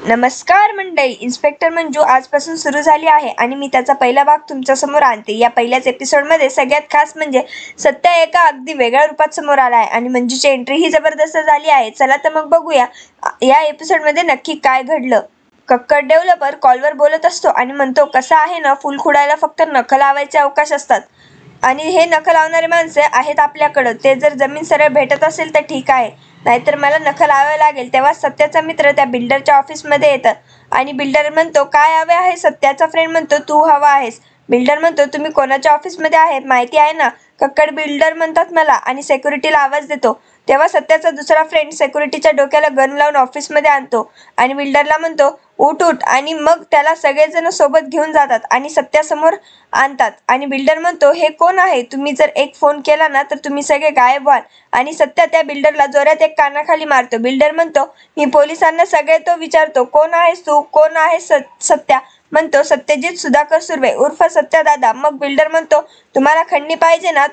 नमस्कार मंडळी, इन्स्पेक्टर मंजू आजपासून सुरू झाली आहे आणि मी त्याचा पहिला भाग तुमच्या समोर आणते। या पहिल्याच एपिसोडमध्ये सगळ्यात खास म्हणजे सत्या एका अगदी वेगळ्या रूपात समोर आला आहे आणि मंजूची एंट्री ही जबरदस्त झाली आहे। चला तर मग बघूया या एपिसोडमध्ये नक्की काय घडलं। कक्कड डेव्हलपर कॉलवर बोलत असतो आणि म्हणतो, कसं आहे ना, फुल खुडायला फक्त नख लावायचे अवकाश असतात आणि हे नख लावणारे माणसे आहेत आपल्याकडं। ते जर जमीन सरळ भेटत असेल तर ठीक आहे, नाहीतर मला नख लावावे लागेल। तेव्हा सत्याचा मित्र त्या बिल्डरच्या ऑफिसमध्ये येतात आणि बिल्डर म्हणतो, काय हवे आहे? सत्याचा फ्रेंड म्हणतो, तू हवा आहेस। बिल्डर म्हणतो, तुम्ही कोणाच्या ऑफिसमध्ये आहेत माहिती आहे ना? कक्कड बिल्डर म्हणतात मला, आणि सेक्युरिटीला आवाज देतो। तेव्हा सत्याचा दुसरा फ्रेंड सेक्युरिटीच्या डोक्याला गन लावून ऑफिसमध्ये आणतो आणि बिल्डरला म्हणतो, उठ उठ, आणि मग त्याला सगळेजण सोबत घेऊन जातात आणि सत्यासमोर आणतात आणि बिल्डर म्हणतो, हे कोण आहे? तुम्ही जर एक फोन केला ना तर तुम्ही सगळे गायब व्हाल। आणि सत्या त्या बिल्डरला जोरात एक कानाखाली मारतो। बिल्डर म्हणतो, मी पोलिसांना सगळे तो विचारतो, कोण आहेस तू? कोण आहेस? सत्या म्हणतो, सत्यजित सुधाकर सुर्वे उर्फ सत्या दादा। मग बिल्डर म्हणतो, तुम्हाला खंडणी पाहिजे ना?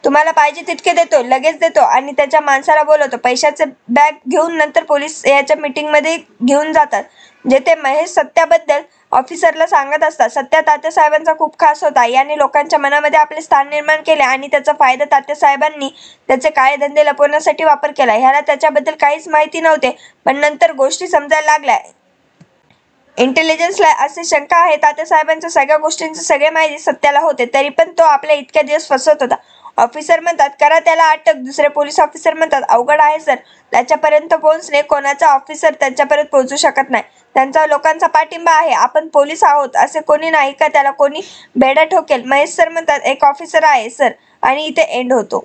तुम्हाला पाहिजे तितके देतो, लगेच देतो, आणि त्याच्या माणसाला बोलवतो। पैशाचे बॅग घेऊन नंतर पोलीस याच्या मीटिंगमध्ये घेऊन जातात, जेथे महेश सत्याबद्दल ऑफिसरला सांगत असतात। सत्या तात्यासाहेबांचा खूप खास होता, याने लोकांच्या मनामध्ये आपले स्थान निर्माण केले आणि त्याचा फायदा तात्यासाहेबांनी त्याचे काळे धंदे लपवण्यासाठी वापर केला। ह्याला त्याच्याबद्दल काहीच माहिती नव्हते, पण नंतर गोष्टी समजायला लागल्या। इंटेलिजन्सला असे शंका आहे, तात्यासाहेबांच्या सगळ्या गोष्टींची सगळी माहिती सत्याला होते, तरी पण तो आपल्या इतक्या दिवस फसवत होता। ऑफिसर म्हणतात, करा त्याला अटक। दुसरे पोलीस ऑफिसर म्हणतात, अवघड आहे सर, त्याच्यापर्यंत पोहोचणे। कोणाचा ऑफिसर त्यांच्यापर्यंत पोहोचू शकत नाही, त्यांचा लोकांचा पाठिंबा आहे। आपण पोलीस आहोत, असे कोणी नाही का त्याला कोणी बेड्या ठोकेल? महेश सर म्हणतात, एक ऑफिसर आहे सर, आणि इथे एंड होतो।